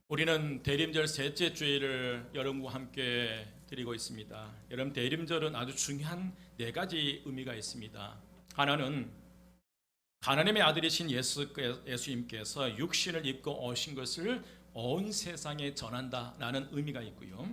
우리는 대림절 셋째 주일을 여러분과 함께 드리고 있습니다. 여러분, 대림절은 아주 중요한 네 가지 의미가 있습니다. 하나는 하나님의 아들이신 예수님께서 육신을 입고 오신 것을 온 세상에 전한다라는 의미가 있고요.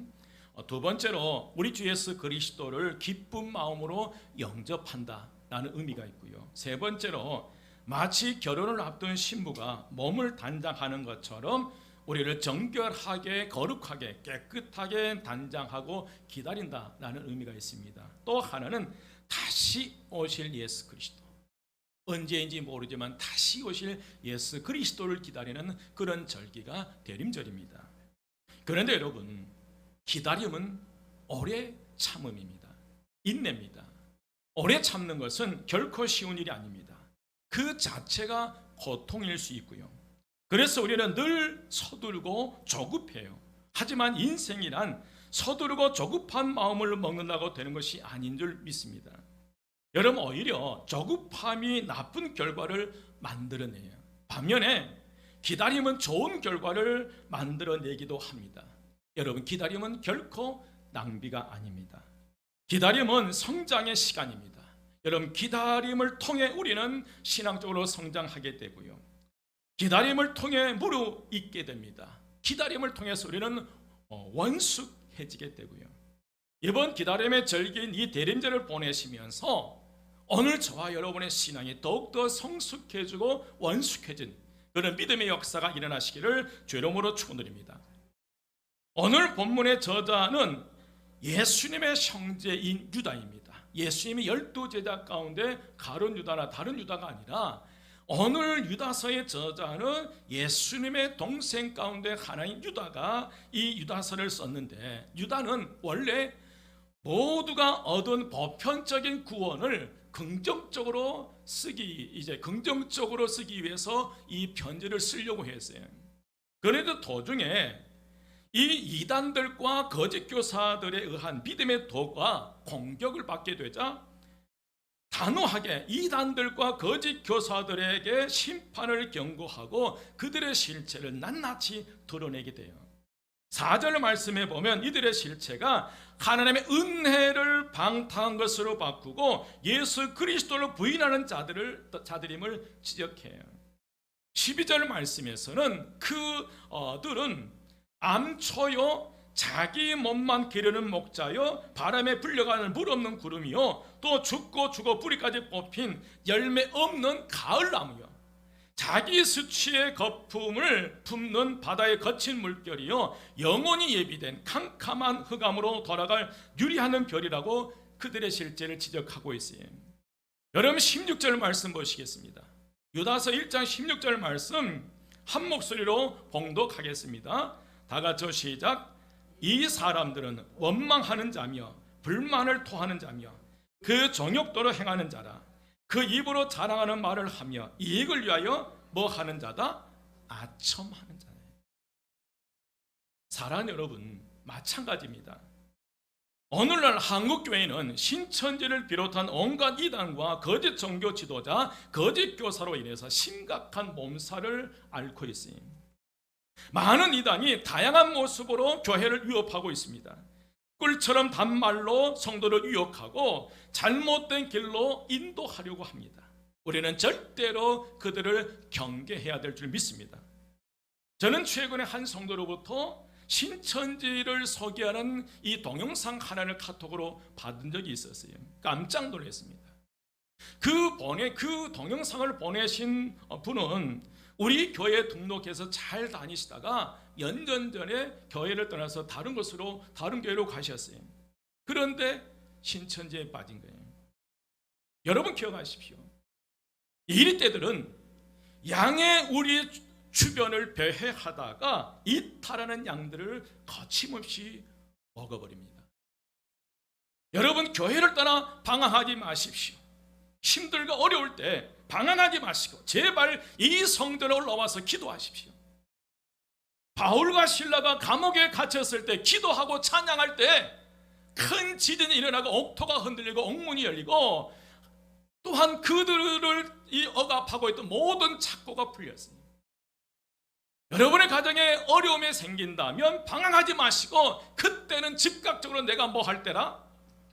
두 번째로 우리 주 예수 그리스도를 기쁜 마음으로 영접한다라는 의미가 있고요. 세 번째로 마치 결혼을 앞둔 신부가 몸을 단장하는 것처럼 우리를 정결하게, 거룩하게, 깨끗하게 단장하고 기다린다라는 의미가 있습니다. 또 하나는 다시 오실 예수 그리스도, 언제인지 모르지만 다시 오실 예수 그리스도를 기다리는 그런 절기가 대림절입니다. 그런데 여러분, 기다림은 오래 참음입니다. 인내입니다. 오래 참는 것은 결코 쉬운 일이 아닙니다. 그 자체가 고통일 수 있고요. 그래서 우리는 늘 서두르고 조급해요. 하지만 인생이란 서두르고 조급한 마음을 먹는다고 되는 것이 아닌 줄 믿습니다. 여러분, 오히려 조급함이 나쁜 결과를 만들어내요. 반면에 기다림은 좋은 결과를 만들어내기도 합니다. 여러분, 기다림은 결코 낭비가 아닙니다. 기다림은 성장의 시간입니다. 여러분, 기다림을 통해 우리는 신앙적으로 성장하게 되고요. 기다림을 통해 무르익게 됩니다. 기다림을 통해서 우리는 원숙해지게 되고요. 이번 기다림의 절기인 이 대림절을 보내시면서 오늘 저와 여러분의 신앙이 더욱더 성숙해지고 원숙해진 그런 믿음의 역사가 일어나시기를 주의 이름으로 축원드립니다. 오늘 본문의 저자는 예수님의 형제인 유다입니다. 예수님이 12제자 가운데 가룟 유다나 다른 유다가 아니라 오늘 유다서의 저자는 예수님의 동생 가운데 하나인 유다가 이 유다서를 썼는데, 유다는 원래 모두가 얻은 보편적인 구원을 긍정적으로 쓰기 위해서 이 편지를 쓰려고 했어요. 그런데 도중에 이 이단들과 거짓 교사들에 의한 믿음의 도가 공격을 받게 되자 단호하게 이단들과 거짓 교사들에게 심판을 경고하고 그들의 실체를 낱낱이 드러내게 돼요. 4절 말씀에 보면 이들의 실체가 하나님의 은혜를 방탕한 것으로 바꾸고 예수 그리스도를 부인하는 자들임을 지적해요. 12절 말씀에서는 그들은 암초요, 자기 몸만 기르는 목자요, 바람에 불려가는 물 없는 구름이요, 또 죽고 죽어 뿌리까지 뽑힌 열매 없는 가을나무요, 자기 수치의 거품을 품는 바다의 거친 물결이요, 영원히 예비된 캄캄한 흑암으로 돌아갈 유리하는 별이라고 그들의 실제를 지적하고 있어요. 여러분, 16절 말씀 보시겠습니다. 유다서 1장 16절 말씀 한 목소리로 봉독하겠습니다. 다 같이 시작. 이 사람들은 원망하는 자며 불만을 토하는 자며 그 정욕도로 행하는 자라. 그 입으로 자랑하는 말을 하며 이익을 위하여 뭐 하는 자다? 아첨하는 자예요. 사랑하는 여러분, 마찬가지입니다. 오늘날 한국교회는 신천지를 비롯한 온갖 이단과 거짓 종교 지도자, 거짓 교사로 인해서 심각한 몸살을 앓고 있어요. 많은 이단이 다양한 모습으로 교회를 위협하고 있습니다. 꿀처럼 단말로 성도를 유혹하고 잘못된 길로 인도하려고 합니다. 우리는 절대로 그들을 경계해야 될 줄 믿습니다. 저는 최근에 한 성도로부터 신천지를 소개하는 이 동영상 하나를 카톡으로 받은 적이 있었어요. 깜짝 놀랐습니다. 그 동영상을 보내신 분은 우리 교회에 등록해서 잘 다니시다가 몇 년 전에 교회를 떠나서 다른 교회로 가셨어요. 그런데 신천지에 빠진 거예요. 여러분 기억하십시오. 이리 때들은 양의 우리 주변을 배회하다가 이탈하는 양들을 거침없이 먹어버립니다. 여러분, 교회를 떠나 방황하지 마십시오. 힘들고 어려울 때 방황하지 마시고 제발 이 성전에 올라와서 기도하십시오. 바울과 실라가 감옥에 갇혔을 때 기도하고 찬양할 때 큰 지진이 일어나고 옥토가 흔들리고 옥문이 열리고 또한 그들을 억압하고 있던 모든 착고가 풀렸습니다. 여러분의 가정에 어려움이 생긴다면 방황하지 마시고 그때는 즉각적으로 내가 뭐 할 때라?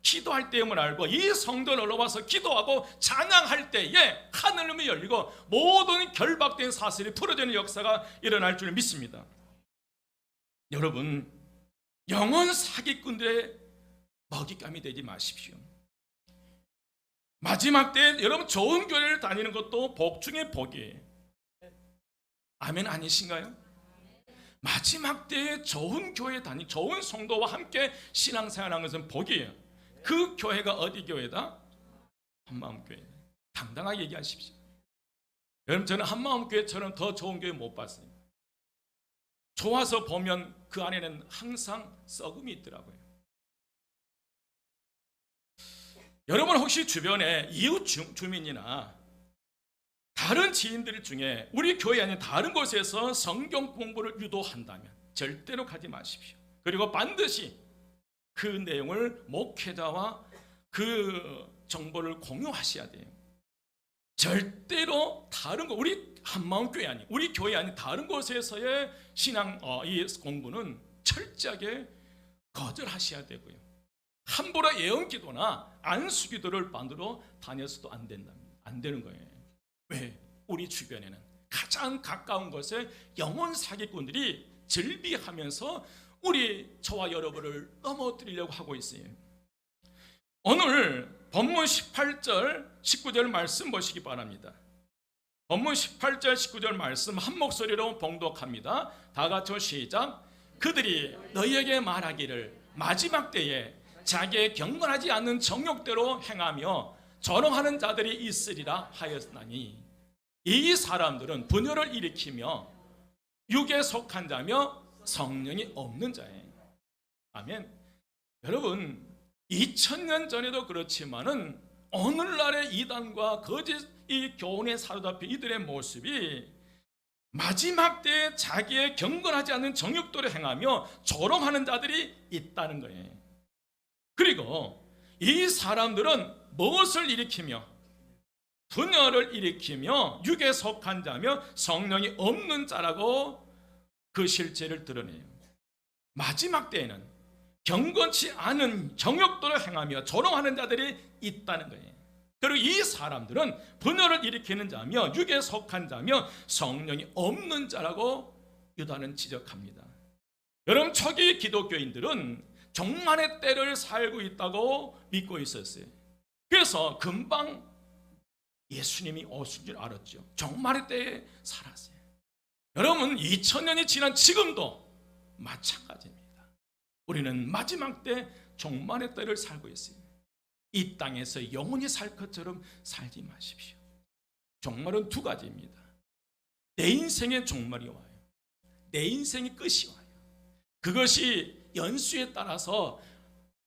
기도할 때임을 알고 이 성도를 올라와서 기도하고 찬양할 때에 하늘문이 열리고 모든 결박된 사슬이 풀어지는 역사가 일어날 줄 믿습니다. 여러분, 영혼 사기꾼들의 먹잇감이 되지 마십시오. 마지막 때에 여러분 좋은 교회를 다니는 것도 복 중에 복이에요. 아멘 아니신가요? 마지막 때에 좋은 교회 좋은 성도와 함께 신앙생활하는 것은 복이에요. 그 교회가 어디 교회다? 한마음교회. 당당하게 얘기하십시오. 여러분, 저는 한마음교회처럼 더 좋은 교회 못 봤어요. 좋아서 보면 그 안에는 항상 썩음이 있더라고요. 여러분, 혹시 주변에 이웃 주민이나 다른 지인들 중에 우리 교회 아닌 다른 곳에서 성경 공부를 유도한다면 절대로 가지 마십시오. 그리고 반드시 그 내용을 목회자와 그 정보를 공유하셔야 돼요. 절대로 다른 거, 우리 한마음교회 아닌, 우리 교회 아닌 다른 곳에서의 신앙 이 공부는 철저하게 거절하셔야 되고요. 함부로 예언기도나 안수기도를 반으로 다녀서도 안 된답니다. 안 되는 거예요. 왜? 우리 주변에는 가장 가까운 곳에 영혼 사기꾼들이 즐비하면서 저와 여러분을 넘어뜨리려고 하고 있어요. 오늘 본문 18절 19절 말씀 보시기 바랍니다. 본문 18절 19절 말씀 한 목소리로 봉독합니다. 다 같이 시작. 그들이 너희에게 말하기를 마지막 때에 자기의 경건하지 않는 정욕대로 행하며 조롱하는 자들이 있으리라 하였나니 이 사람들은 분열을 일으키며 육에 속한 자며 성령이 없는 자예요. 아멘. 여러분, 2000년 전에도 그렇지만은 오늘날의 이단과 거짓 이 교훈에 사로잡힌 이들의 모습이 마지막 때에 자기의 경건하지 않는 정욕도를 행하며 조롱하는 자들이 있다는 거예요. 그리고 이 사람들은 무엇을 일으키며 분열을 일으키며 육에 속한 자며 성령이 없는 자라고 그 실체를 드러내요. 마지막 때에는 경건치 않은 정욕도를 행하며 조롱하는 자들이 있다는 거예요. 그리고 이 사람들은 분열을 일으키는 자며 육에 속한 자며 성령이 없는 자라고 유다는 지적합니다. 여러분, 초기 기독교인들은 종말의 때를 살고 있다고 믿고 있었어요. 그래서 금방 예수님이 오실 줄 알았죠. 종말의 때에 살았어요. 여러분, 2000년이 지난 지금도 마찬가지입니다. 우리는 마지막 때 종말의 때를 살고 있어요. 이 땅에서 영원히 살 것처럼 살지 마십시오. 종말은 두 가지입니다. 내 인생의 종말이 와요. 내 인생의 끝이 와요. 그것이 연수에 따라서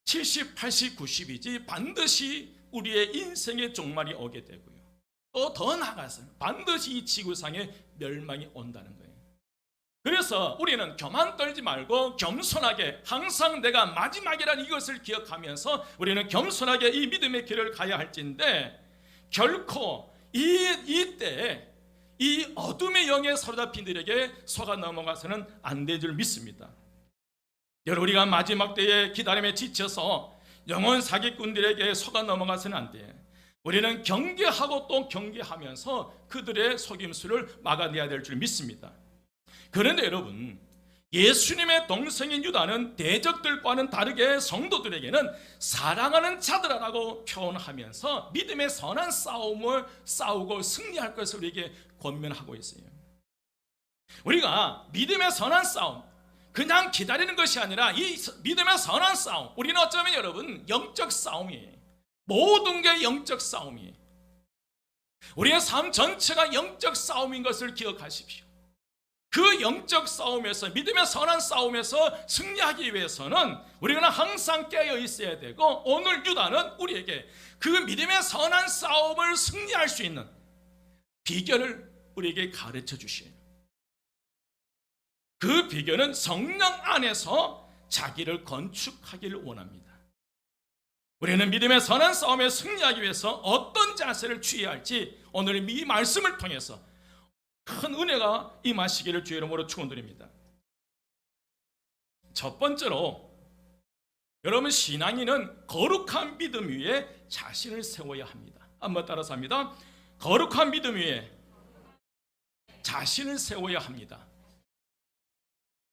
70, 80, 90이지 반드시 우리의 인생의 종말이 오게 되고요. 또 더 나아가서 반드시 이 지구상에 멸망이 온다는 거예요. 그래서 우리는 교만 떨지 말고 겸손하게 항상 내가 마지막이라는 이것을 기억하면서 우리는 겸손하게 이 믿음의 길을 가야 할진데 결코 이때에 이 어둠의 영에 사로잡힌 이들에게 속아 넘어가서는 안 될 줄 믿습니다. 여러분, 우리가 마지막 때에 기다림에 지쳐서 영혼 사기꾼들에게 속아 넘어가서는 안 돼. 우리는 경계하고 또 경계하면서 그들의 속임수를 막아내야 될 줄 믿습니다. 그런데 여러분, 예수님의 동생인 유다는 대적들과는 다르게 성도들에게는 사랑하는 자들아라고 표현하면서 믿음의 선한 싸움을 싸우고 승리할 것을 우리에게 권면하고 있어요. 우리가 믿음의 선한 싸움, 그냥 기다리는 것이 아니라 이 믿음의 선한 싸움, 우리는 어쩌면 여러분 영적 싸움이에요. 모든 게 영적 싸움이에요. 우리의 삶 전체가 영적 싸움인 것을 기억하십시오. 그 영적 싸움에서, 믿음의 선한 싸움에서 승리하기 위해서는 우리가 항상 깨어 있어야 되고, 오늘 유다는 우리에게 그 믿음의 선한 싸움을 승리할 수 있는 비결을 우리에게 가르쳐 주셔요. 그 비결은 성령 안에서 자기를 건축하기를 원합니다. 우리는 믿음의 선한 싸움에 승리하기 위해서 어떤 자세를 취해야 할지 오늘 이 말씀을 통해서 큰 은혜가 임하시기를 주의 이름으로 축원드립니다. 첫 번째로 여러분, 신앙인은 거룩한 믿음 위에 자신을 세워야 합니다. 한번 따라서 합니다. 거룩한 믿음 위에 자신을 세워야 합니다.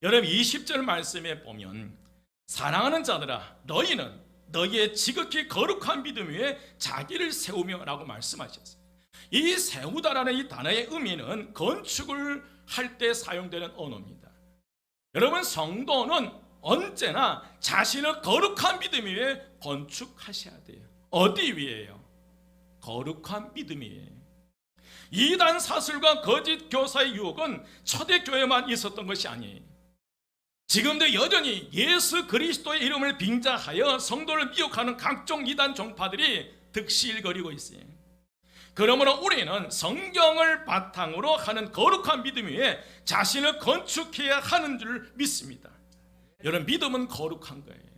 여러분, 20절 말씀에 보면 사랑하는 자들아 너희는 너희의 지극히 거룩한 믿음 위에 자기를 세우며 라고 말씀하셨어요. 이 세우다라는 이 단어의 의미는 건축을 할 때 사용되는 언어입니다. 여러분, 성도는 언제나 자신을 거룩한 믿음 위에 건축하셔야 돼요. 어디 위에요? 거룩한 믿음 위에. 이단 사슬과 거짓 교사의 유혹은 초대교회만 있었던 것이 아니에요. 지금도 여전히 예수 그리스도의 이름을 빙자하여 성도를 미혹하는 각종 이단 종파들이 득실거리고 있어요. 그러므로 우리는 성경을 바탕으로 하는 거룩한 믿음 위에 자신을 건축해야 하는 줄 믿습니다. 여러분, 믿음은 거룩한 거예요.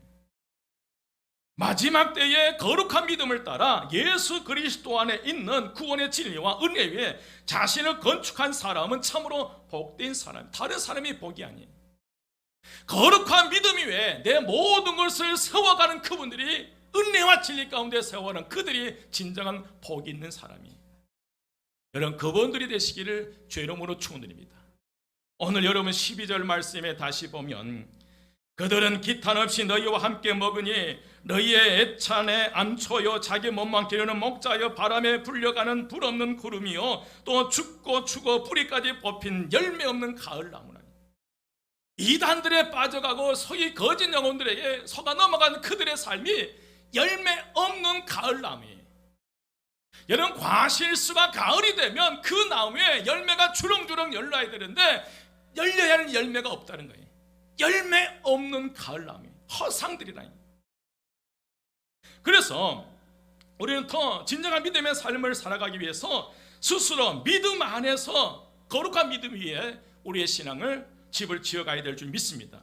마지막 때에 거룩한 믿음을 따라 예수 그리스도 안에 있는 구원의 진리와 은혜 위에 자신을 건축한 사람은 참으로 복된 사람, 다른 사람이 복이 아니에요. 거룩한 믿음 위에 내 모든 것을 세워가는 그분들이, 은혜와 진리 가운데 세워가는 그들이 진정한 복이 있는 사람이에요. 여러분, 그분들이 되시기를 주의 이름으로 축원드립니다. 오늘 여러분 12절 말씀에 다시 보면 그들은 기탄 없이 너희와 함께 먹으니 너희의 애찬에 암초요 자기 몸만 기르는 목자여 바람에 불려가는 불 없는 구름이요 또 죽고 죽어 뿌리까지 뽑힌 열매 없는 가을나무라. 이단들에 빠져가고 소위 거짓 영혼들에게 속아 넘어간 그들의 삶이 열매 없는 가을나무예요. 여러분, 과실수가 가을이 되면 그 나무에 열매가 주렁주렁 열려야 되는데 열려야 하는 열매가 없다는 거예요. 열매 없는 가을나무예요. 허상들이라니. 그래서 우리는 더 진정한 믿음의 삶을 살아가기 위해서 스스로 믿음 안에서 거룩한 믿음 위에 우리의 신앙을 집을 지어가야 될 줄 믿습니다.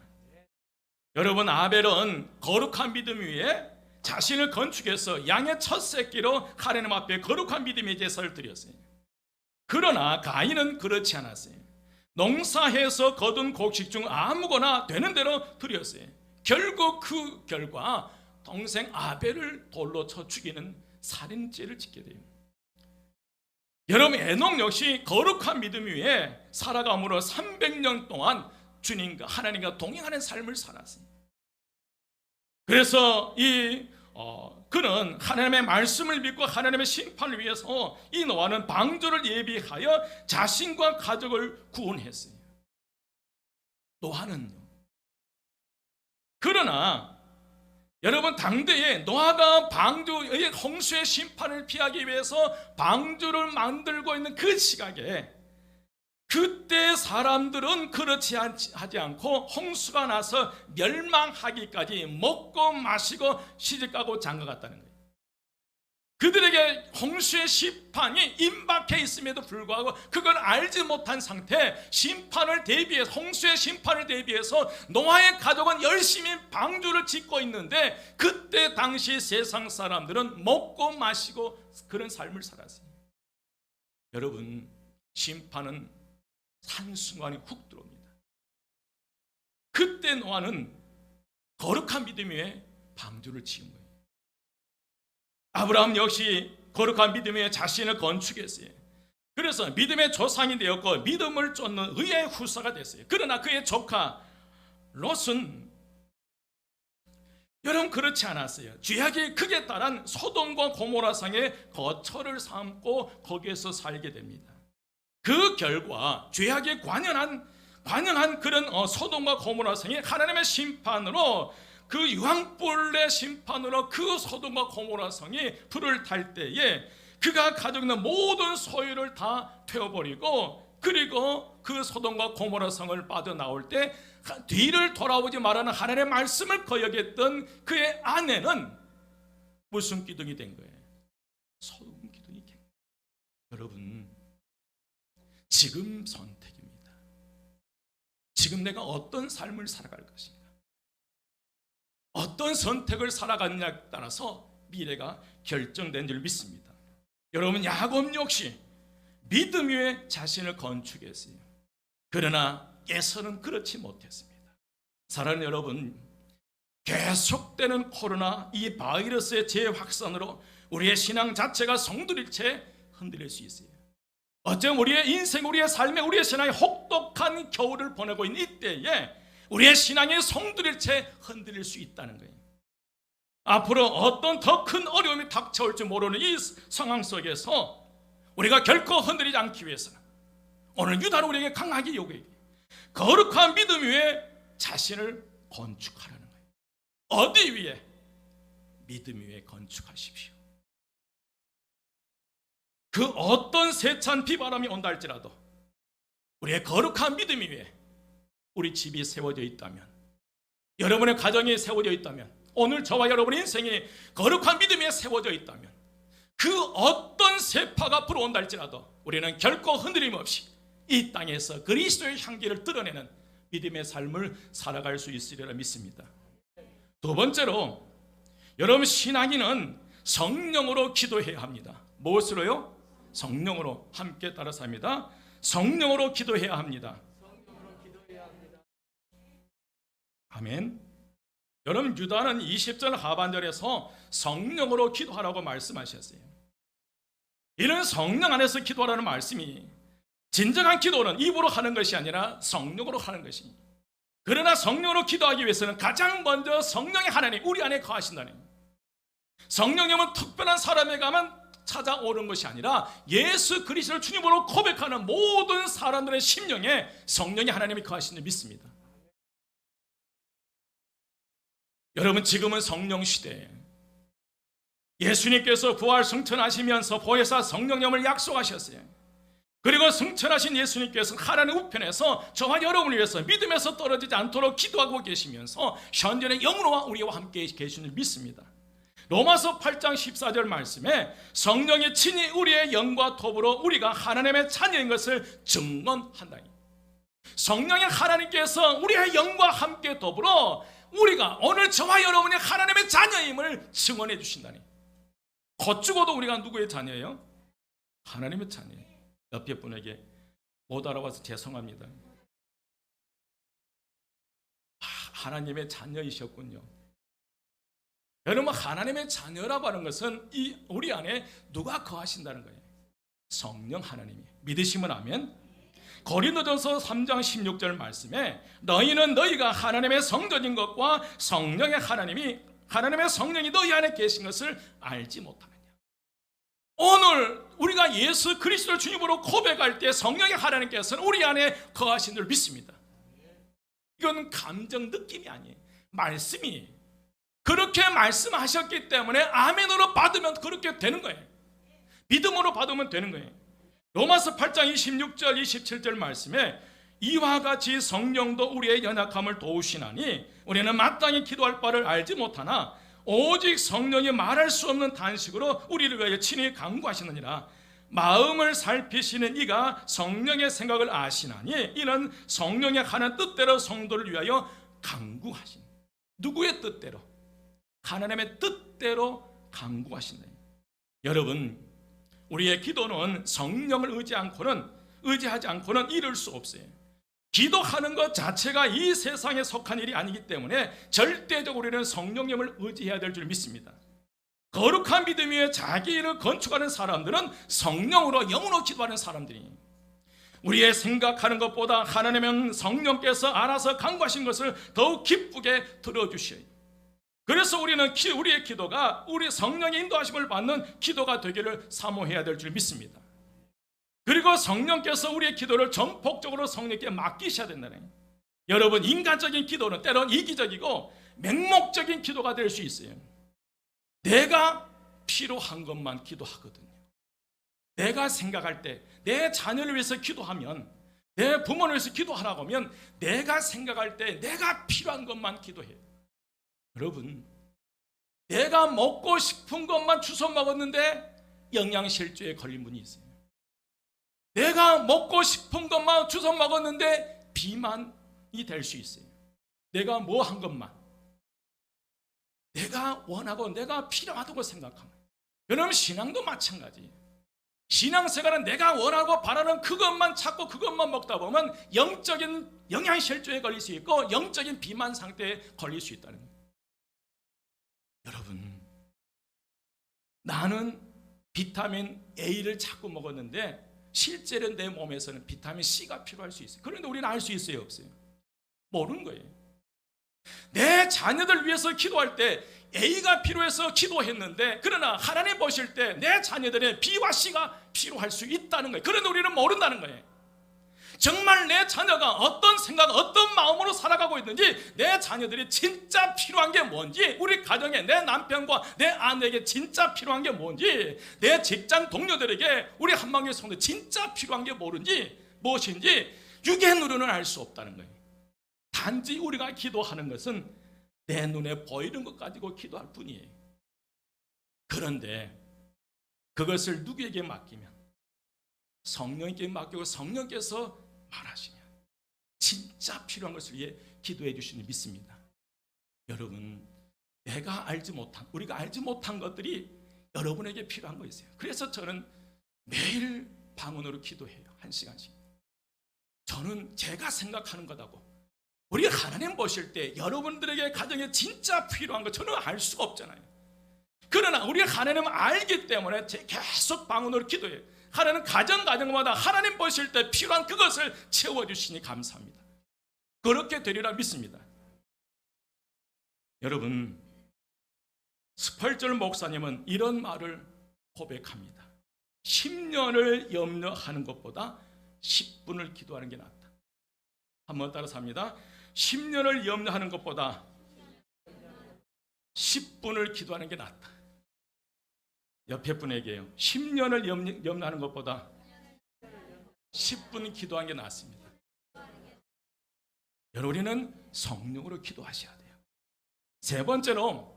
여러분, 아벨은 거룩한 믿음 위에 자신을 건축해서 양의 첫 새끼로 하나님 앞에 거룩한 믿음의 제사를 드렸어요. 그러나 가인은 그렇지 않았어요. 농사해서 거둔 곡식 중 아무거나 되는 대로 드렸어요. 결국 그 결과 동생 아벨을 돌로 쳐 죽이는 살인죄를 짓게 돼요. 여러분, 에녹 역시 거룩한 믿음 위에 살아감으로 300년 동안 주님과 하나님과 동행하는 삶을 살았어요. 그래서 그는 하나님의 말씀을 믿고 하나님의 심판을 위해서 이 노아는 방주를 예비하여 자신과 가족을 구원했어요. 노아는요. 그러나 여러분, 당대에 노아가 방주의 홍수의 심판을 피하기 위해서 방주를 만들고 있는 그 시각에 그때 사람들은 그렇지 하지 않고 홍수가 나서 멸망하기까지 먹고 마시고 시집가고 장가갔다는 거예요. 그들에게 홍수의 심판이 임박해 있음에도 불구하고 그걸 알지 못한 상태, 심판을 대비해서, 홍수의 심판을 대비해서 노아의 가족은 열심히 방주를 짓고 있는데 그때 당시 세상 사람들은 먹고 마시고 그런 삶을 살았어요. 여러분, 심판은 한순간에 훅 들어옵니다. 그때 노아는 거룩한 믿음 위에 방주를 지은 거예요. 아브라함 역시 거룩한 믿음 위에 자신을 건축했어요. 그래서 믿음의 조상이 되었고 믿음을 쫓는 의의 후사가 됐어요. 그러나 그의 조카 롯은 여러분 그렇지 않았어요. 죄악이 극에 따른 소돔과 고모라 성에 거처를 삼고 거기에서 살게 됩니다. 그 결과 죄악에 관영한 그런 소돔과 고모라 성이 하나님의 심판으로, 그 유황불의 심판으로 그 소돔과 고모라 성이 불을 탈 때에 그가 가지고 있는 모든 소유를 다 태워버리고, 그리고 그 소돔과 고모라 성을 빠져나올 때 뒤를 돌아보지 말라는 하나님의 말씀을 거역했던 그의 아내는 무슨 기둥이 된 거예요? 소돔 기둥이 된 거예요. 여러분, 지금 선택입니다. 지금 내가 어떤 삶을 살아갈 것인가, 어떤 선택을 살아가느냐에 따라서 미래가 결정된 줄 믿습니다. 여러분, 야곱 역시 믿음 위에 자신을 건축했어요. 그러나 예서는 그렇지 못했습니다. 사랑하는 여러분, 계속되는 코로나 이 바이러스의 재확산으로 우리의 신앙 자체가 성도일체 흔들릴 수 있어요. 어쩌면 우리의 인생, 우리의 삶에 우리의 신앙이 혹독한 겨울을 보내고 있는 이때에 우리의 신앙의 성도일체 흔들릴 수 있다는 거예요. 앞으로 어떤 더 큰 어려움이 닥쳐올지 모르는 이 상황 속에서 우리가 결코 흔들리지 않기 위해서는 오늘 유다는 우리에게 강하게 요구해요. 거룩한 믿음 위에 자신을 건축하라는 거예요. 어디 위에? 믿음 위에 건축하십시오. 그 어떤 세찬 비바람이 온다 할지라도 우리의 거룩한 믿음 위에 우리 집이 세워져 있다면, 여러분의 가정이 세워져 있다면, 오늘 저와 여러분의 인생이 거룩한 믿음 위에 세워져 있다면 그 어떤 세파가 불어온다 할지라도 우리는 결코 흔들림 없이 이 땅에서 그리스도의 향기를 드러내는 믿음의 삶을 살아갈 수 있으리라 믿습니다. 두 번째로, 여러분 신앙인은 성령으로 기도해야 합니다. 무엇으로요? 성령으로. 함께 따라서 합니다. 성령으로 기도해야 합니다. 아멘. 여러분 유다는 20절 하반절에서 성령으로 기도하라고 말씀하셨어요. 이런 성령 안에서 기도하라는 말씀이 진정한 기도는 입으로 하는 것이 아니라 성령으로 하는 것입니다. 그러나 성령으로 기도하기 위해서는 가장 먼저 성령의 하나님 우리 안에 거하신다는 거예요. 성령님은 특별한 사람에게만 찾아오는 것이 아니라 예수 그리스도를 주님으로 고백하는 모든 사람들의 심령에 성령의 하나님이 거하시는 믿습니다. 여러분 지금은 성령 시대에 예수님께서 부활 승천하시면서 보혜사 성령님을 약속하셨어요. 그리고 승천하신 예수님께서 하나님 우편에서 저와 여러분을 위해서 믿음에서 떨어지지 않도록 기도하고 계시면서 현재는 영으로와 우리와 함께 계시는 믿습니다. 로마서 8장 14절 말씀에 성령이 친히 우리의 영과 더불어 우리가 하나님의 자녀인 것을 증언한다. 성령의 하나님께서 우리의 영과 함께 더불어 우리가 오늘 저와 여러분이 하나님의 자녀임을 증언해 주신다니. 겉죽어도 우리가 누구의 자녀예요? 하나님의 자녀예요. 옆에 분에게 못 알아봐서 죄송합니다. 하나님의 자녀이셨군요. 여러분 하나님의 자녀라고 하는 것은 우리 안에 누가 거하신다는 거예요? 성령 하나님이. 믿으시면 아멘. 고린도전서 3장 16절 말씀에 너희는 너희가 하나님의 성전인 것과 성령의 하나님의 성령이 너희 안에 계신 것을 알지 못하느냐. 오늘 우리가 예수 그리스도를 주님으로 고백할 때 성령의 하나님께서는 우리 안에 거하신 줄 믿습니다. 이건 감정 느낌이 아니에요. 말씀이 그렇게 말씀하셨기 때문에 아멘으로 받으면 그렇게 되는 거예요. 믿음으로 받으면 되는 거예요. 로마서 8장 26절 27절 말씀에 이와 같이 성령도 우리의 연약함을 도우시나니 우리는 마땅히 기도할 바를 알지 못하나 오직 성령이 말할 수 없는 단식으로 우리를 위하여 친히 간구하시느니라. 마음을 살피시는 이가 성령의 생각을 아시나니 이는 성령의 하는 뜻대로 성도를 위하여 간구하신. 누구의 뜻대로? 하나님의 뜻대로 간구하신다. 여러분 우리의 기도는 성령을 의지하지 않고는 이룰 수 없어요. 기도하는 것 자체가 이 세상에 속한 일이 아니기 때문에 절대적으로 우리는 성령님을 의지해야 될 줄 믿습니다. 거룩한 믿음 위에 자기 일을 건축하는 사람들은 성령으로 영으로 기도하는 사람들이 우리의 생각하는 것보다 하나님은 성령께서 알아서 간구하신 것을 더욱 기쁘게 들어주셔요. 그래서 우리는 우리의 기도가 우리 성령의 인도하심을 받는 기도가 되기를 사모해야 될 줄 믿습니다. 그리고 성령께서 우리의 기도를 전폭적으로 성령께 맡기셔야 된다는 거예요. 여러분 인간적인 기도는 때론 이기적이고 맹목적인 기도가 될 수 있어요. 내가 필요한 것만 기도하거든요. 내가 생각할 때 내 자녀를 위해서 기도하면, 내 부모를 위해서 기도하라고 하면 내가 생각할 때 내가 필요한 것만 기도해요. 여러분 내가 먹고 싶은 것만 주워 먹었는데 영양실조에 걸린 분이 있어요. 내가 먹고 싶은 것만 주워 먹었는데 비만이 될 수 있어요. 내가 뭐 한 것만 내가 원하고 내가 필요하다고 생각하는. 여러분 신앙도 마찬가지예요. 신앙생활은 내가 원하고 바라는 그것만 찾고 그것만 먹다 보면 영적인 영양실조에 걸릴 수 있고 영적인 비만 상태에 걸릴 수 있다는 거예요. 여러분, 나는 비타민 A를 자꾸 먹었는데 실제로 내 몸에서는 비타민 C가 필요할 수 있어요. 그런데 우리는 알 수 있어요, 없어요? 모르는 거예요. 내 자녀들 위해서 기도할 때 A가 필요해서 기도했는데, 그러나 하나님 보실 때 내 자녀들의 B와 C가 필요할 수 있다는 거예요. 그런데 우리는 모른다는 거예요. 정말 내 자녀가 어떤 생각, 어떤 마음으로 살아가고 있는지, 내 자녀들이 진짜 필요한 게 뭔지, 우리 가정에 내 남편과 내 아내에게 진짜 필요한 게 뭔지, 내 직장 동료들에게, 우리 한방교회 성도 진짜 필요한 게 무엇인지 육의 눈으로는 알 수 없다는 거예요. 단지 우리가 기도하는 것은 내 눈에 보이는 것 가지고 기도할 뿐이에요. 그런데 그것을 누구에게 맡기면? 성령에게 맡기고 성령께서 말하시면 진짜 필요한 것을 위해 기도해 주시니 믿습니다. 여러분, 우리가 알지 못한 것들이 여러분에게 필요한 거 있어요. 그래서 저는 매일 방언으로 기도해요. 1시간씩. 저는 제가 생각하는 것하고 우리 하나님 보실 때 여러분들에게 가정에 진짜 필요한 거 저는 알 수가 없잖아요. 그러나 우리 하나님은 알기 때문에 계속 방언으로 기도해요. 하나님 가정마다 하나님 보실 때 필요한 그것을 채워주시니 감사합니다. 그렇게 되리라 믿습니다. 여러분, 스펄전 목사님은 이런 말을 고백합니다. 10년을 염려하는 것보다 10분을 기도하는 게 낫다. 한번 따라서 합니다. 10년을 염려하는 것보다 10분을 기도하는 게 낫다. 옆에 분에게요. 10년을 염려하는 것보다 10분 기도하는 게 낫습니다. 여러분, 우리는 성령으로 기도하셔야 돼요. 세 번째로,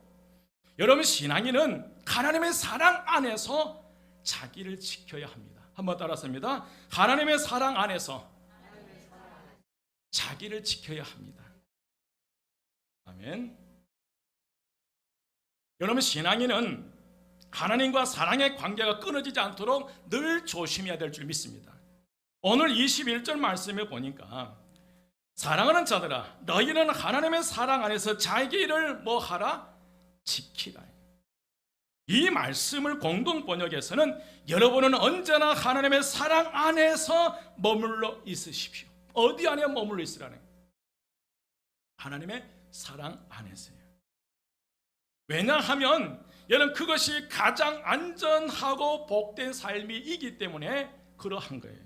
여러분 신앙인은 하나님의 사랑 안에서 자기를 지켜야 합니다. 한번 따라서 합니다. 하나님의 사랑 안에서 자기를 지켜야 합니다. 아멘. 여러분, 신앙인은 하나님과 사랑의 관계가 끊어지지 않도록 늘 조심해야 될 줄 믿습니다. 오늘 21절 말씀에 보니까 사랑하는 자들아, 너희는 하나님의 사랑 안에서 자기를 뭐하라? 지키라. 이 말씀을 공동 번역에서는 여러분은 언제나 하나님의 사랑 안에서 머물러 있으십시오. 어디 안에 머물러 있으라는 거예요? 하나님의 사랑 안에서요. 왜냐하면 여러분, 그것이 가장 안전하고 복된 삶이기 때문에 그러한 거예요.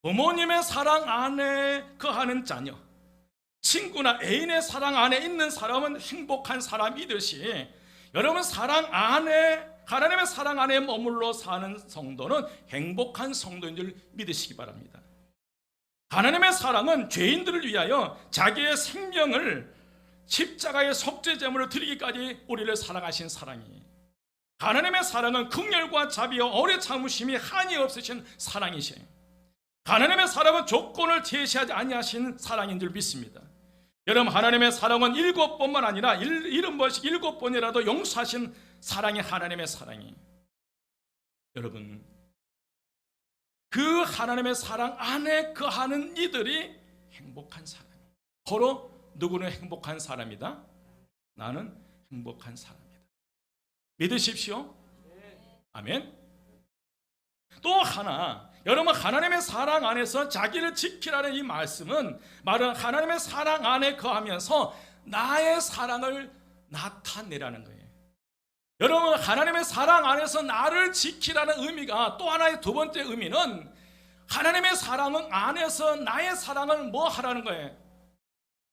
부모님의 사랑 안에 거하는 자녀, 친구나 애인의 사랑 안에 있는 사람은 행복한 사람이듯이, 여러분 하나님의 사랑 안에 머물러 사는 성도는 행복한 성도인 줄 믿으시기 바랍니다. 하나님의 사랑은 죄인들을 위하여 자기의 생명을 십자가의 속죄제물을 드리기까지 우리를 사랑하신 사랑이에요. 하나님의 사랑은 긍휼과 자비와 오래 참으심이 한이 없으신 사랑이세요. 하나님의 사랑은 조건을 제시하지 아니하신 사랑인 줄 믿습니다. 여러분, 하나님의 사랑은 7번만 아니라 70번씩 7번이라도 용서하신 사랑이 하나님의 사랑이에요. 여러분, 그 하나님의 사랑 안에 거하는 이들이 행복한 사람이에요. 바로 누구는 행복한 사람이다? 나는 행복한 사람이다. 믿으십시오. 아멘. 또 하나, 여러분, 하나님의 사랑 안에서 자기를 지키라는 이 말씀은 하나님의 사랑 안에 거하면서 나의 사랑을 나타내라는 거예요. 여러분, 하나님의 사랑 안에서 나를 지키라는 의미가 또 하나의 두 번째 의미는, 하나님의 사랑 안에서 나의 사랑을 뭐 하라는 거예요?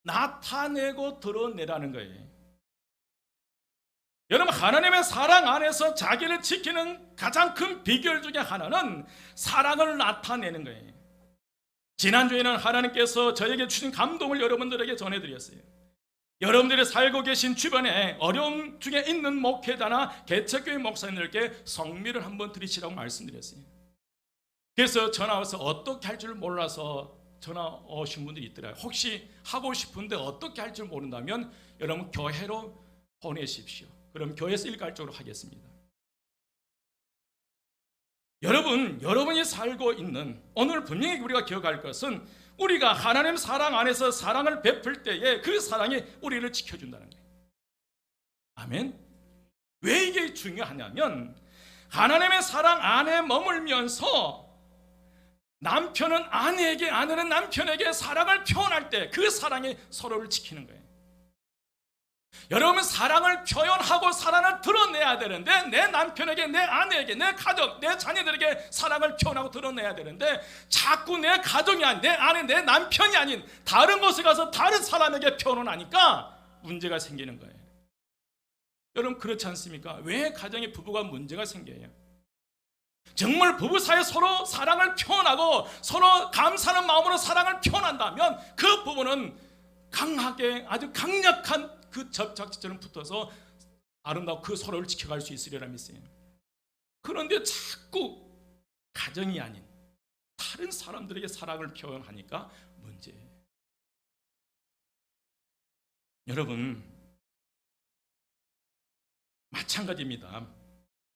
나타내고 드러내라는 거예요. 여러분, 하나님의 사랑 안에서 자기를 지키는 가장 큰 비결 중에 하나는 사랑을 나타내는 거예요. 지난주에는 하나님께서 저에게 주신 감동을 여러분들에게 전해드렸어요. 여러분들이 살고 계신 주변에 어려움 중에 있는 목회자나 개척교회 목사님들께 성미를 한번 드리시라고 말씀드렸어요. 그래서 전화 와서 어떻게 할 줄 몰라서 전화 오신 분들이 있더라고요. 혹시 하고 싶은데 어떻게 할 줄 모른다면 여러분 교회로 보내십시오. 그럼 교회에서 일괄적으로 하겠습니다. 여러분이 살고 있는 오늘 분명히 우리가 기억할 것은 우리가 하나님 사랑 안에서 사랑을 베풀 때에 그 사랑이 우리를 지켜준다는 거예요. 아멘. 왜 이게 중요하냐면 하나님의 사랑 안에 머물면서 남편은 아내에게, 아내는 남편에게 사랑을 표현할 때 그 사랑이 서로를 지키는 거예요. 여러분, 사랑을 표현하고 사랑을 드러내야 되는데 내 남편에게, 내 아내에게, 내 가족, 내 자녀들에게 사랑을 표현하고 드러내야 되는데 자꾸 내 가족이 아닌, 내 아내, 내 남편이 아닌 다른 곳에 가서 다른 사람에게 표현을 하니까 문제가 생기는 거예요. 여러분, 그렇지 않습니까? 왜 가정의 부부가 문제가 생겨요? 정말 부부 사이에 서로 사랑을 표현하고 서로 감사하는 마음으로 사랑을 표현한다면 그 부부는 강하게, 아주 강력한 그 접착제처럼 붙어서 아름답고 그 서로를 지켜갈 수 있으리라 믿어요. 그런데 자꾸 가정이 아닌 다른 사람들에게 사랑을 표현하니까 문제예요. 여러분, 마찬가지입니다.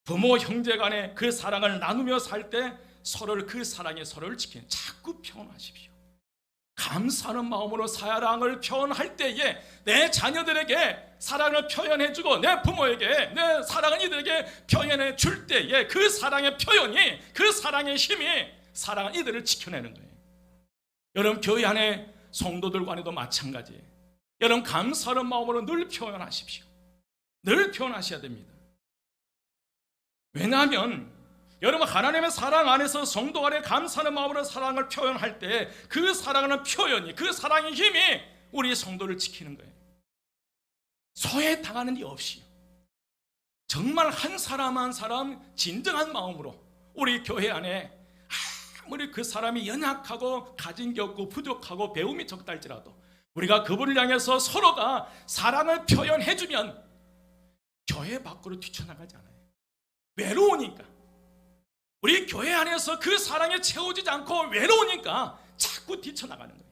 부모 형제 간에 그 사랑을 나누며 살 때 서로를, 그 사랑에 서로를 지키는, 자꾸 표현하십시오. 감사하는 마음으로 사랑을 표현할 때에 내 자녀들에게 사랑을 표현해주고 내 부모에게 내 사랑을 이들에게 표현해 줄 때에 그 사랑의 표현이, 그 사랑의 힘이 사랑은 이들을 지켜내는 거예요. 여러분, 교회 안에 성도들 간에도 마찬가지예요. 여러분, 감사하는 마음으로 늘 표현하십시오. 늘 표현하셔야 됩니다. 왜냐하면 여러분, 하나님의 사랑 안에서 성도 간에 감사하는 마음으로 사랑을 표현할 때 그 사랑하는 표현이, 그 사랑의 힘이 우리 성도를 지키는 거예요. 소외당하는 일 없이요. 정말 한 사람 한 사람 진정한 마음으로 우리 교회 안에 아무리 그 사람이 연약하고 가진 게 없고 부족하고 배움이 적다 할지라도 우리가 그분을 향해서 서로가 사랑을 표현해주면 교회 밖으로 뛰쳐나가지 않아요. 외로우니까. 우리 교회 안에서 그 사랑에 채워지지 않고 외로우니까 자꾸 뛰쳐나가는 거예요.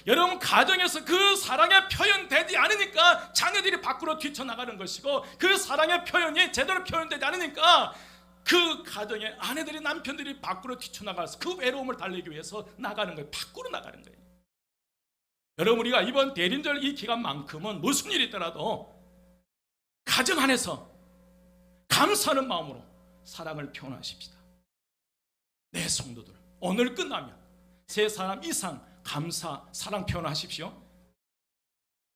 여러분, 가정에서 그 사랑의 표현되지 않으니까 자녀들이 밖으로 뛰쳐나가는 것이고, 그 사랑의 표현이 제대로 표현되지 않으니까 그 가정의 아내들이, 남편들이 밖으로 뛰쳐나가서 그 외로움을 달래기 위해서 나가는 거예요. 밖으로 나가는 거예요. 여러분, 우리가 이번 대림절 이 기간만큼은 무슨 일이 있더라도 가정 안에서 감사하는 마음으로 사랑을 표현하십시다. 내 성도들, 오늘 끝나면 3사람 이상 감사, 사랑 표현하십시오.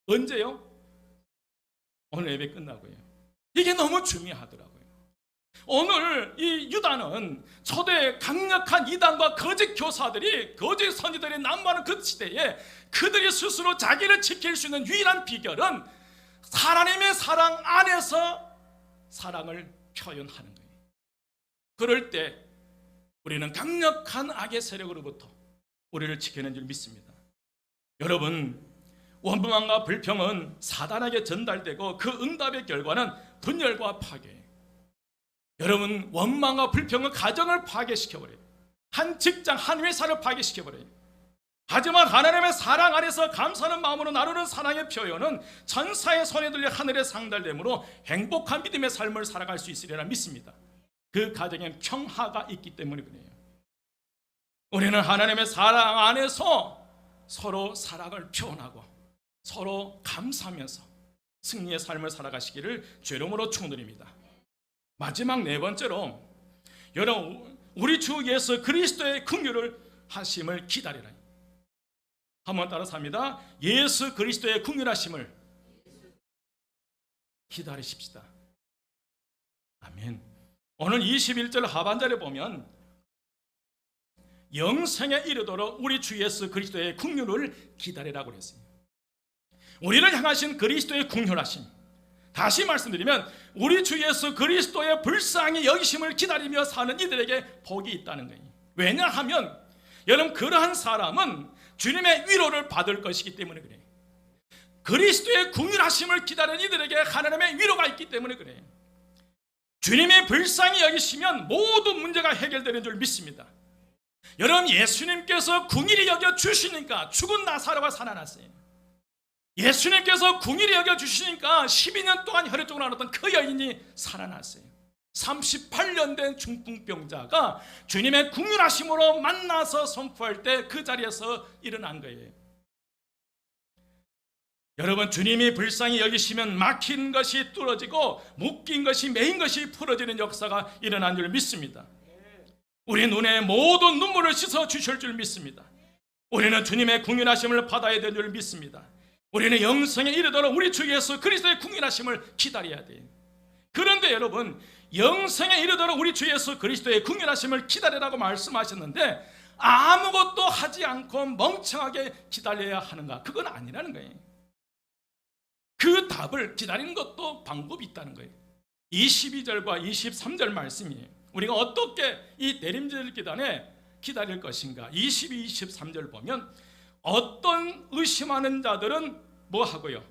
언제요? 오늘 예배 끝나고요. 이게 너무 중요하더라고요. 오늘 이 유다는 초대 강력한 이단과 거짓 교사들이, 거짓 선지들이 난무하는 그 시대에 그들이 스스로 자기를 지킬 수 있는 유일한 비결은 하나님의 사랑 안에서 사랑을 표현하는 거예요. 그럴 때 우리는 강력한 악의 세력으로부터 우리를 지켜낸 줄 믿습니다. 여러분, 원망과 불평은 사단에게 전달되고 그 응답의 결과는 분열과 파괴예요. 여러분, 원망과 불평은 가정을 파괴시켜버려요. 한 직장, 한 회사를 파괴시켜버려요. 하지만 하나님의 사랑 안에서 감사하는 마음으로 나누는 사랑의 표현은 천사의 손에 들려 하늘에 상달됨으로 행복한 믿음의 삶을 살아갈 수 있으리라 믿습니다. 그 가정에 평화가 있기 때문에 그래요. 우리는 하나님의 사랑 안에서 서로 사랑을 표현하고 서로 감사하면서 승리의 삶을 살아가시기를 주름으로 축원드립니다. 마지막 4번째로, 여러분, 우리 주 예수 그리스도의 긍휼을 하심을 기다리라. 한번 따라서 합니다. 예수 그리스도의 긍휼하심을 기다리십시다. 아멘. 오늘 21절 하반절에 보면 영생에 이르도록 우리 주 예수 그리스도의 긍휼을 기다리라고 그랬어요. 우리를 향하신 그리스도의 긍휼하심, 다시 말씀드리면 우리 주 예수 그리스도의 불쌍히 여기심을 기다리며 사는 이들에게 복이 있다는 거예요. 왜냐하면 여러분, 그러한 사람은 주님의 위로를 받을 것이기 때문에 그래요. 그리스도의 긍휼하심을 기다리는 이들에게 하나님의 위로가 있기 때문에 그래요. 주님의 불쌍히 여기시면 모든 문제가 해결되는 줄 믿습니다. 여러분, 예수님께서 긍휼히 여겨 주시니까 죽은 나사로가 살아났어요. 예수님께서 긍휼히 여겨 주시니까 12년 동안 혈액적으로 앓았던 그 여인이 살아났어요. 38년 된 중풍병자가 주님의 궁휼하심으로 만나서 선포할 때 그 자리에서 일어난 거예요. 여러분, 주님이 불쌍히 여기시면 막힌 것이 뚫어지고 묶인 것이 매인 것이 풀어지는 역사가 일어난 줄 믿습니다. 우리 눈에 모든 눈물을 씻어 주실 줄 믿습니다. 우리는 주님의 궁휼하심을 받아야 될 줄 믿습니다. 우리는 영생에 이르도록 우리 주 예수 그리스도의 궁휼하심을 기다려야 돼요. 그런데 여러분, 영생에 이르도록 우리 주 예수 그리스도의 궁휼하심을 기다리라고 말씀하셨는데 아무것도 하지 않고 멍청하게 기다려야 하는가? 그건 아니라는 거예요. 그 답을 기다리는 것도 방법이 있다는 거예요. 22절과 23절 말씀이에요. 우리가 어떻게 이 대림절 기단에 기다릴 것인가? 22, 23절 보면 어떤 의심하는 자들은 뭐 하고요?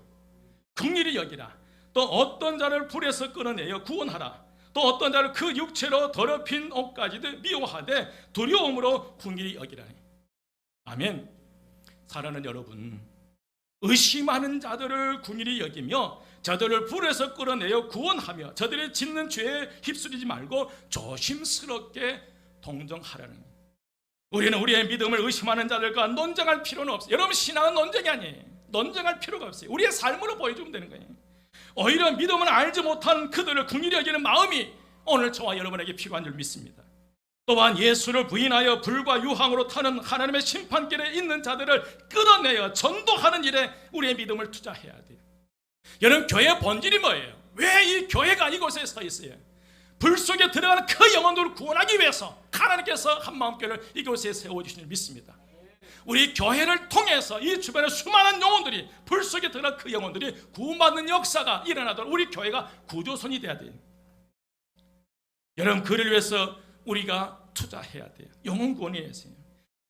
긍휼히 여기라. 또 어떤 자를 불에서 끌어내어 구원하라. 또 어떤 자를 그 육체로 더럽힌 옷까지도 미워하되 두려움으로 긍휼히 여기라. 아멘. 사랑하는 여러분, 의심하는 자들을 긍휼히 여기며 저들을 불에서 끌어내어 구원하며 저들이 짓는 죄에 휩쓸리지 말고 조심스럽게 동정하라는 거예요. 우리는 우리의 믿음을 의심하는 자들과 논쟁할 필요는 없어요. 여러분, 신앙은 논쟁이 아니에요. 논쟁할 필요가 없어요. 우리의 삶으로 보여주면 되는 거예요. 오히려 믿음을 알지 못한 그들을 긍휼히 여기는 마음이 오늘 저와 여러분에게 필요한 줄 믿습니다. 또한 예수를 부인하여 불과 유황으로 타는 하나님의 심판길에 있는 자들을 끌어내어 전도하는 일에 우리의 믿음을 투자해야 돼요. 여러분, 교회의 본질이 뭐예요? 왜 이 교회가 이곳에 서 있어요? 불 속에 들어가는 그 영혼들을 구원하기 위해서 하나님께서 한마음교회를 이곳에 세워주신 줄 믿습니다. 우리 교회를 통해서 이 주변의 수많은 영혼들이, 불 속에 들어간 그 영혼들이 구원받는 역사가 일어나도록 우리 교회가 구조선이 돼야 돼요. 여러분, 그를 위해서 우리가 투자해야 돼요. 영혼 구원에 대해서요.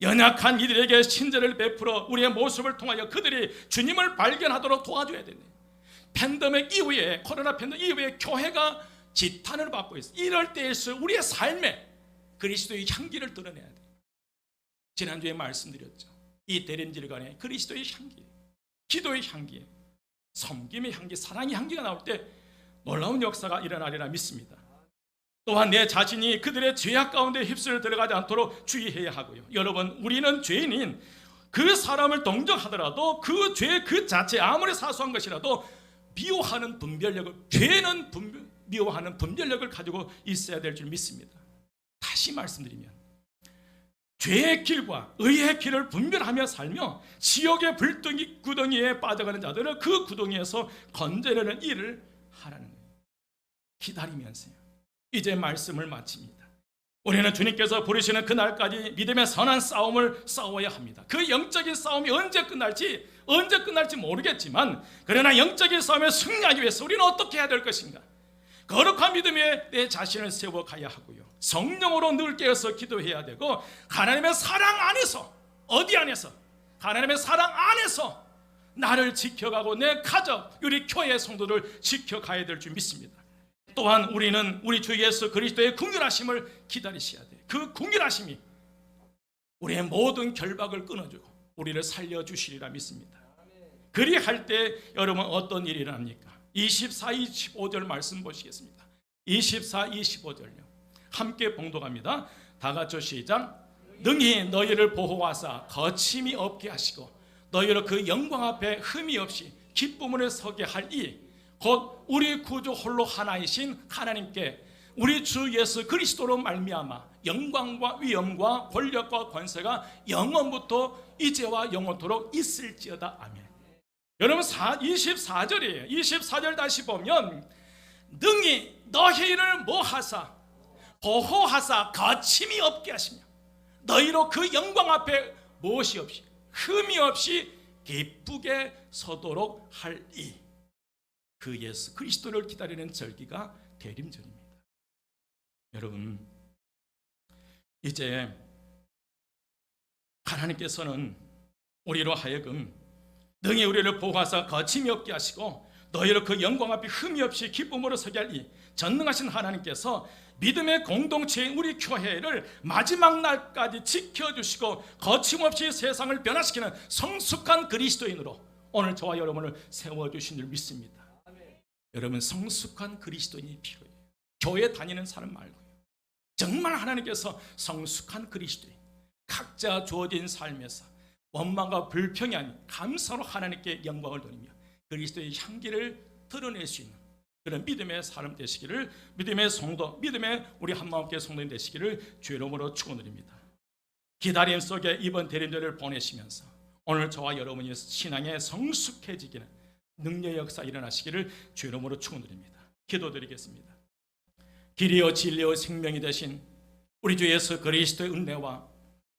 연약한 이들에게 친절을 베풀어 우리의 모습을 통하여 그들이 주님을 발견하도록 도와줘야 돼요. 팬데믹 이후에, 코로나 팬데믹 이후에 교회가 지탄을 받고 있어요. 이럴 때에서 우리의 삶에 그리스도의 향기를 드러내야 돼요. 지난주에 말씀드렸죠. 이 대림질간에 그리스도의 향기, 기도의 향기, 섬김의 향기, 사랑의 향기가 나올 때 놀라운 역사가 일어나리라 믿습니다. 또한 내 자신이 그들의 죄악 가운데 휩쓸려 들어가지 않도록 주의해야 하고요. 여러분, 우리는 죄인인 그 사람을 동정하더라도 그 죄 그 자체 아무리 사소한 것이라도 미워하는 분별력을, 죄는 미워하는 분별력을 가지고 있어야 될 줄 믿습니다. 다시 말씀드리면 죄의 길과 의의 길을 분별하며 살며 지옥의 불덩이 구덩이에 빠져가는 자들을 그 구덩이에서 건져내는 일을 하라는 거예요. 기다리면서요. 이제 말씀을 마칩니다. 우리는 주님께서 부르시는 그날까지 믿음의 선한 싸움을 싸워야 합니다. 그 영적인 싸움이 언제 끝날지 모르겠지만, 그러나 영적인 싸움에 승리하기 위해서 우리는 어떻게 해야 될 것인가? 거룩한 믿음에 내 자신을 세워가야 하고요. 성령으로 늘 깨어서 기도해야 되고, 하나님의 사랑 안에서, 어디 안에서? 하나님의 사랑 안에서 나를 지켜가고 내 가족, 우리 교회 성도를 지켜가야 될 줄 믿습니다. 또한 우리는 우리 주 예수 그리스도의 긍휼하심을 기다리셔야 돼요. 그 긍휼하심이 우리의 모든 결박을 끊어주고 우리를 살려주시리라 믿습니다. 그리할 때 여러분 어떤 일이 일어납니까? 24, 25절 말씀 보시겠습니다. 24, 25절요. 함께 봉독합니다. 다 같이 시작. 능히 너희를 보호하사 거침이 없게 하시고 너희를 그 영광 앞에 흠이 없이 기쁨으로 서게 할 이 곧 우리 구주 홀로 하나이신 하나님께 우리 주 예수 그리스도로 말미암아 영광과 위엄과 권력과 권세가 영원부터 이제와 영원토록 있을지어다. 아멘. 여러분 24절이에요. 24절 다시 보면 능히 너희를 뭐하사 보호하사 거침이 없게 하시며 너희로 그 영광 앞에 무엇이 없이 흠이 없이 기쁘게 서도록 할 이 그 예수 그리스도를 기다리는 절기가 대림절입니다. 여러분, 이제 하나님께서는 우리로 하여금 능히 우리를 보호하사 거침이 없게 하시고 너희를 그 영광 앞에 흠이 없이 기쁨으로 서게 할 이 전능하신 하나님께서 믿음의 공동체인 우리 교회를 마지막 날까지 지켜주시고 거침없이 세상을 변화시키는 성숙한 그리스도인으로 오늘 저와 여러분을 세워주신 줄 믿습니다. 여러분, 성숙한 그리스도인이 필요해요. 교회 다니는 사람 말고요. 정말 하나님께서 성숙한 그리스도인, 각자 주어진 삶에서 원망과 불평이 아닌 감사로 하나님께 영광을 돌리며 그리스도의 향기를 드러낼 수 있는 그런 믿음의 사람 되시기를, 믿음의 성도, 믿음의 우리 한마음교회 성도님 되시기를 주의 이름으로 축원드립니다. 기다림 속에 이번 대림절을 보내시면서 오늘 저와 여러분이 신앙에 성숙해지기는 능력의 역사 일어나시기를 주의 이름으로 축원드립니다. 기도드리겠습니다. 길이요 진리요 생명이 되신 우리 주 예수 그리스도의 은혜와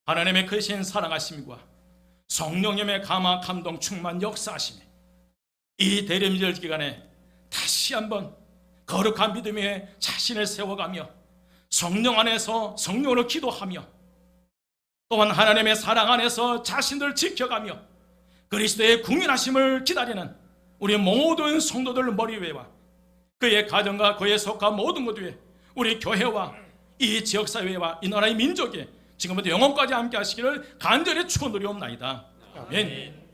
하나님의 크신 사랑하심과 성령님의 감화 감동 충만 역사하심이 이 대림절 기간에 다시 한번 거룩한 믿음 위에 자신을 세워가며 성령 안에서 성령으로 기도하며 또한 하나님의 사랑 안에서 자신을 지켜가며 그리스도의 궁일하심을 기다리는 우리 모든 성도들 머리 위에와 그의 가정과 그의 속한 모든 것 위에 우리 교회와 이 지역사회와 이 나라의 민족에 지금부터 영원까지 함께 하시기를 간절히 축원드리옵나이다. 아멘.